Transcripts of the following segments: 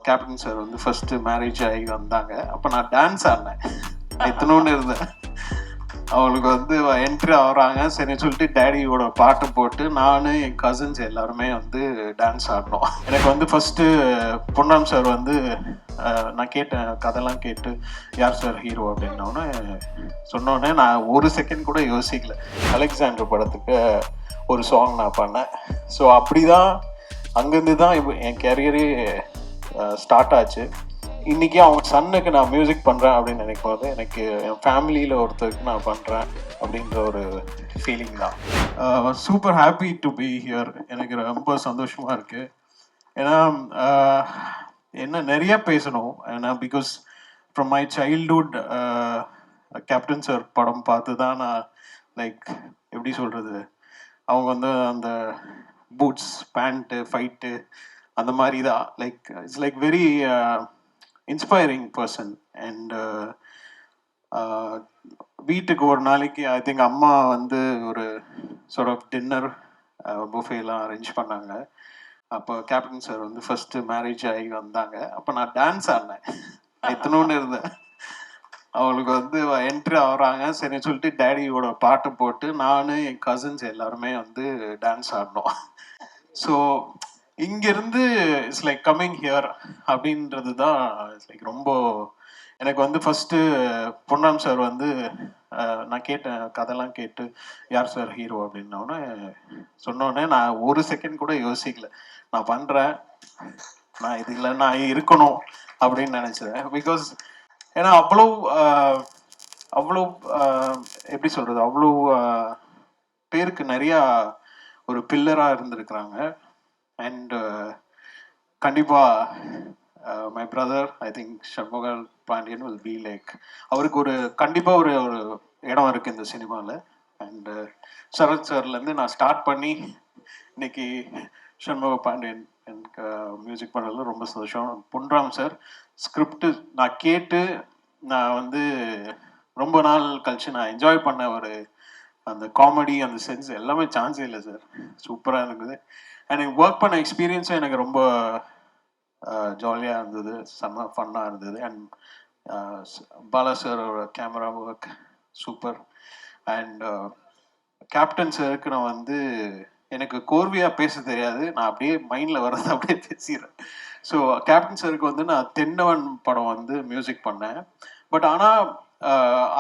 Captain sir வந்து first marriage ஆகி வந்தாங்க. அப்போ நான் டான்ஸ் ஆடினேன். இத்தனோன்னு இருந்தேன். அவங்களுக்கு வந்து என்ட்ரி ஆகுறாங்க. சரி சொல்லிட்டு டேடியோட பாட்டு போட்டு நான் என் கசின்ஸ் எல்லாருமே வந்து டான்ஸ் ஆடினோம். எனக்கு வந்து ஃபர்ஸ்ட் பொன்னாம் சார் வந்து நான் கேட்டேன், கதைலாம் கேட்டு யார் சார் ஹீரோ அப்படின்னோடனே சொன்னோடனே நான் ஒரு செகண்ட் கூட யோசிக்கல. அலெக்சாண்டர் படத்துக்கு ஒரு சாங் நான் பண்ணேன். ஸோ அப்படிதான் அங்கேருந்து தான் இப்போ என் கேரியரே ஸ்டார்ட் ஆச்சு. இன்றைக்கி அவங்க சன்னுக்கு நான் மியூசிக் பண்ணுறேன் அப்படின்னு நினைக்கும் போது எனக்கு என் ஃபேமிலியில் ஒருத்தருக்கு நான் பண்ணுறேன் அப்படின்ற ஒரு ஃபீலிங் தான். Super happy to be here. எனக்கு ரொம்ப சந்தோஷமாக இருக்குது. ஏன்னா என்ன நிறைய பேசணும். ஏன்னா because from my childhood captain sir படம் பார்த்து தான் நான் லைக் எப்படி சொல்கிறது, அவங்க வந்து அந்த பூட்ஸ் பேண்ட்டு ஃபைட்டு அந்த மாதிரி தான் like it's like very inspiring person. And வீட்டுக்கு ஒரு நாளைக்கு ஐ திங்க் அம்மா வந்து ஒரு சார்ட் ஆஃப் டின்னர் புஃபேலாம் அரேஞ்ச் பண்ணாங்க. அப்போ கேப்டன் சார் வந்து ஃபர்ஸ்ட் மேரேஜ் ஆகி வந்தாங்க. அப்போ நான் டான்ஸ் ஆடினேன். இத்தனோன்னு இருந்தேன். அவங்களுக்கு வந்து என்ட்ரி ஆகுறாங்க. சரி சொல்லிட்டு டேடியோட பாட்டு போட்டு நான் என் கசின்ஸ் எல்லாருமே வந்து டான்ஸ் ஆடினோம். ஸோ இங்கேருந்து இட்ஸ் லைக் கம்மிங் ஹியர் அப்படின்றது தான் இட்ஸ் லைக் ரொம்ப எனக்கு வந்து ஃபஸ்ட்டு பொன்னாம் சார் வந்து நான் கேட்டேன், கதைலாம் கேட்டு யார் சார் ஹீரோ அப்படின்னோடனே சொன்னோடனே நான் ஒரு செகண்ட் கூட யோசிக்கல. நான் பண்ணுறேன், நான் இதில் நான் இருக்கணும் அப்படின்னு நினச்சேன். பிகாஸ் ஏன்னா அவ்வளோ எப்படி சொல்கிறது, அவ்வளோ பேருக்கு நிறையா ஒரு பில்லராக இருந்திருக்கிறாங்க. அண்ட் கண்டிப்பாக my brother I think Shanmugal Pandian will be like, அவருக்கு ஒரு கண்டிப்பாக ஒரு ஒரு இடம் இருக்குது இந்த சினிமாவில். அண்டு சரத் சார்லேருந்து நான் ஸ்டார்ட் பண்ணி இன்னைக்கு ஷண்முக பாண்டியன் எனக்கு மியூசிக் பண்ணுறதுல ரொம்ப சந்தோஷம். பொன்ராம் சார் ஸ்கிரிப்டு நான் கேட்டு நான் வந்து ரொம்ப நாள் கழிச்சு நான் என்ஜாய் பண்ண ஒரு அந்த காமெடி அந்த சென்ஸ் எல்லாமே சான்ஸே இல்லை சார். சூப்பராக இருக்குது. எனக்கு ஒர்க் பண்ண எக்ஸ்பீரியன்ஸும் எனக்கு ரொம்ப ஜாலியாக இருந்தது, செம்ம ஃபன்னாக இருந்தது. அண்ட் பாலா சாரோட camera work super. And captain சாருக்கு நான் வந்து எனக்கு கோர்வையாக பேச தெரியாது, நான் அப்படியே மைண்டில் வர்றது அப்படியே பேசிடுறேன். ஸோ கேப்டன் சாருக்கு வந்து நான் தென்னவன் படம் வந்து மியூசிக் பண்ணேன். பட் ஆனால்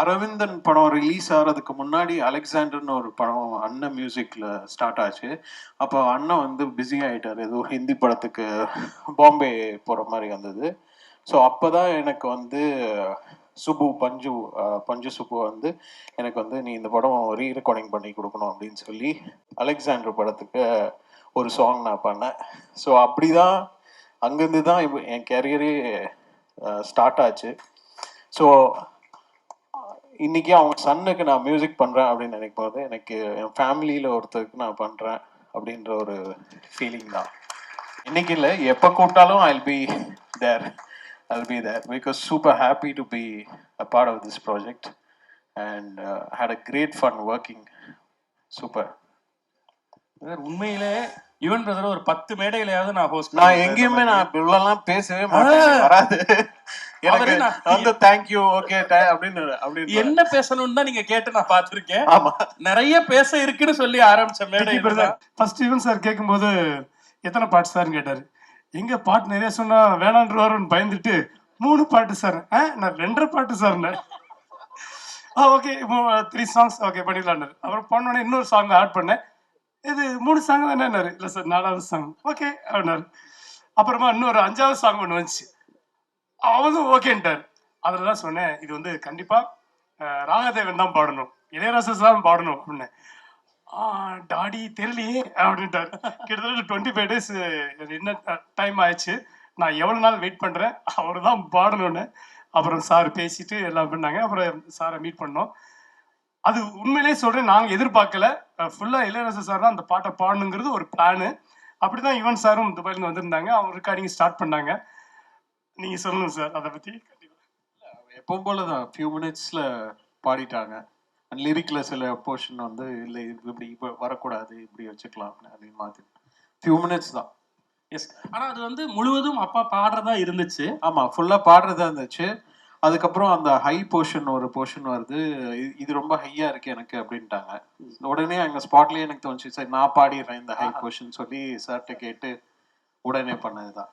அரவிந்தன் படம் ரிலீஸ் ஆகிறதுக்கு முன்னாடி அலெக்சாண்டர்னு ஒரு படம் அண்ணன் மியூசிக்கில் ஸ்டார்ட் ஆச்சு. அப்போ அண்ணன் வந்து பிஸி ஆகிட்டார், ஏதோ ஹிந்தி படத்துக்கு பாம்பே போகிற மாதிரி வந்தது. ஸோ அப்போ தான் எனக்கு வந்து சுப்பு பஞ்சு சுப்பு வந்து எனக்கு வந்து நீ இந்த படம் ரீ ரெக்கார்டிங் பண்ணி கொடுக்கணும் அப்படின்னு சொல்லி அலெக்சாண்டர் படத்துக்கு ஒரு சாங் நான் பண்ணேன். ஸோ அப்படி தான் அங்கேருந்து தான் இப்போ என் கேரியரே ஸ்டார்ட் ஆச்சு. ஸோ இன்றைக்கி அவங்க சன்னுக்கு நான் மியூசிக் பண்ணுறேன் அப்படின்னு நினைக்கும் போது எனக்கு என் ஃபேமிலியில் ஒருத்தருக்கு நான் பண்ணுறேன் அப்படின்ற ஒரு ஃபீலிங் தான். இன்றைக்கி இல்லை, எப்போ கூப்பிட்டாலும் I'll be there because super happy to be a part of this project and had a great fun working. Super. உண்மையிலே யுவன் பிரதர் ஒரு 10 மேடைகளையாவது நான் ஹோஸ்ட் நான் எங்கேயுமே நான் இவ்வளோலாம் பேசவே மாட்டேன், வராது எனக்கு வந்து தேங்க்யூ ஓகே அப்படின்னு என்ன பேசணும்னு தான் நீங்க கேட்டு நான் பார்த்துருக்கேன். ஆமா, நிறைய பேச இருக்குன்னு சொல்லி ஆரம்பிச்ச மேடை. ஃபர்ஸ்ட் யுவன் சார் கேட்கும்போது எத்தனை பாட்டு சார்னு கேட்டாரு. எங்க பாட்டு நிறைய சொன்னா வேணான்றவாருன்னு பயந்துட்டு 3 பாட்டு சார், நான் 2.5 பாட்டு சார்னு. ஓகே 3 songs ஓகே பண்ணிடலான்னு. அப்புறம் பண்ணோன்னே இன்னொரு சாங் ஆட் பண்ணேன். இது 3 சாங் தானேன்னாரு. இல்லை சார் 4வது சாங் ஓகே அப்படின்னாரு. அப்புறமா இன்னொரு 5வது சாங் ஒன்று வந்துச்சு, அவனும் ஓகேன்ட்டார். அதில் தான் சொன்னேன், இது வந்து கண்டிப்பாக ராகதேவன் தான் பாடணும், இளையராஜா தான் பாடணும் அப்படின்னு. டாடி தெரியலையே அப்படின்ட்டார். கிட்டத்தட்ட 25 days என்ன டைம் ஆயிடுச்சு. நான் எவ்வளோ நாள் வெயிட் பண்ணுறேன், அவர் தான் பாடணும்னு. அப்புறம் சார் பேசிட்டு எல்லாம் பண்ணாங்க. அப்புறம் சாரை மீட் பண்ணோம். அது உண்மையிலே சொல்கிறேன், நாங்கள் எதிர்பார்க்கல. ஃபுல்லாக இளையராஜா சார் தான் அந்த பாட்டை பாடணுங்கிறது ஒரு பிளானு. அப்படி தான் யுவன் சாரும் துபாயிலேருந்து வந்திருந்தாங்க. அவங்க ரெக்கார்டிங் ஸ்டார்ட் பண்ணாங்க. நீங்கள் சொல்லணும் சார் அதை பற்றி. எப்பவும் போல தான் ஃபியூ மினிட்ஸில் பாடிட்டாங்க. லிரிக்கில் சில போர்ஷன் வந்து இல்லை இப்படி இப்போ வரக்கூடாது, இப்படி வச்சுக்கலாம் அப்படின்னு மாற்றி ஃபியூ மினிட்ஸ் தான். எஸ். ஆனா அது வந்து முழுவதும் அப்பா பாடுறதா இருந்துச்சு. ஆமா, ஃபுல்லா பாடுறதா இருந்துச்சு. அதுக்கப்புறம் அந்த ஹை போர்ஷன் ஒரு போர்ஷன் வருது. இது ரொம்ப ஹையா இருக்கு எனக்கு அப்படின்ட்டாங்க. உடனே அங்க ஸ்பாட்லயே எனக்கு தோணுச்சு, சரி நான் பாடிடுறேன் இந்த ஹை போர்ஷன் சொல்லி சார்ட்ட கேட்டு உடனே பண்ணதுதான்.